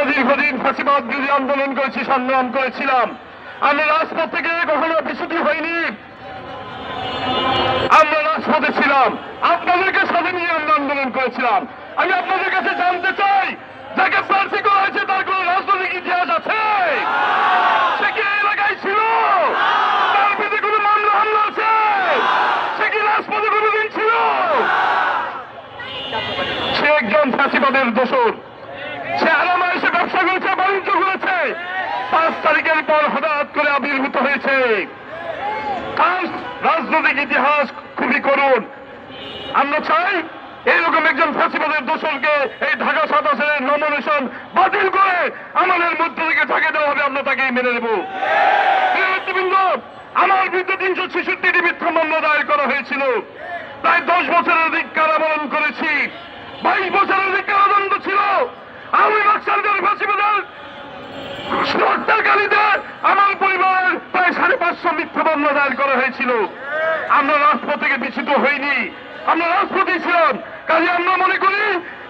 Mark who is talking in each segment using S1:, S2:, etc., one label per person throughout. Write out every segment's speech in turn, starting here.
S1: আমরা দীর্ঘদিন ফাঁসিবাদ বিরোধী আন্দোলন করেছি, সংগ্রাম করেছিলাম। আমরা রাজপথ থেকে কখনো বিচ্যুতি হইনি। আমরা রাজপথে ছিলাম, আপনাদেরকে সাথে নিয়ে আমরা আন্দোলন করেছিলাম। আমি আপনাদের কাছে জানতে চাই, যাকে প্রার্থী করা হয়েছে তার কোন রাজনৈতিক ইতিহাস আছে? সে কি এলাকায় ছিল? তার বিরুদ্ধে কোনো মামলা হামলা আছে? সে কি রাজপথে কোনোদিন ছিল? সে একজন ফাঁসিবাদের দোষর। সে আরামে এসে ব্যবসা করেছে, বাণিজ্য করেছে। 5 তারিখের পর হঠাৎ করে আবির্ভূত হয়েছে। তার রাজনৈতিক ইতিহাস খুবই করুণ। আমরা চাই এইরকম একজন ফাঁসিবাদের দোষরকে এই ঢাকা 7 আসনের নমিনেশন বাতিল করে আমাদের মধ্য থেকে ঢাকে দেওয়া হবে, আমরা তাকেই মেনে নেব। নেতৃবৃন্দ, আমার বিরুদ্ধে 366টি মিথ্যা মামলা দায়ের করা হয়েছিল। প্রায় 10 বছরের অধিক কারাবরণ করেছি। 22 বছরের অধিক কারাদণ্ড ছিল। আমি বাকশালদের ফাঁসিবাদের হত্যাকারীতে আমার পরিবারের প্রায় 550 মিথ্যা মামলা দায়ের করা হয়েছিল। আমরা রাজপথ থেকে বিচ্যুত হইনি, আমরা রাজপথে ছিলাম। কাজে আমরা মনে করি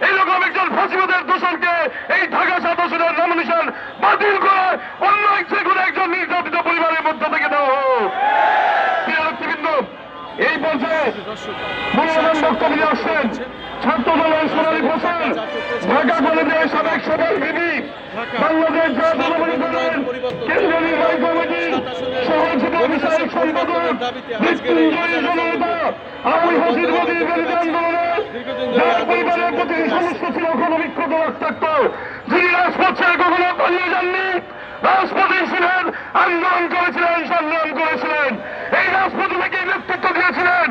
S1: এইরকম একজন ফাঁসিবাদের দোষরকে এই ঢাকা 7 আসনের নমিনেশন বাতিল করে অন্য যে কোনো একজন নির্যাতিত পরিবারের মধ্য থেকে দেওয়া হোক। প্রিয় নেতৃবৃন্দ, এই পর্যায়ে মূল্যবান বক্তব্য নিয়ে আসছেন ছাত্র দলের সোনালী ফসল, ঢাকা কলেজের সাবেক সভাপতি, বাংলাদেশ জাতীয় পরিষদের কেন্দ্রীয় নির্বাহী কমিটির সহযোগী বিষয়ক সম্পাদক, মৃত্যুঞ্জয় জনতা, আবুল হাসির মোদীর বিরোধী আন্দোলনের যার পরিবারের প্রতি সমস্ত ছিল ক্ষণবিক্ষত রক্তাক্ত, যিনি রাজপথ ছেড়ে কখনো পালিয়ে যাননি, রাজপথে ছিলেন, আন্দোলন করেছিলেন, সংগ্রাম করেছিলেন, এই রাজপথে থেকে নেতৃত্ব দিয়েছিলেন।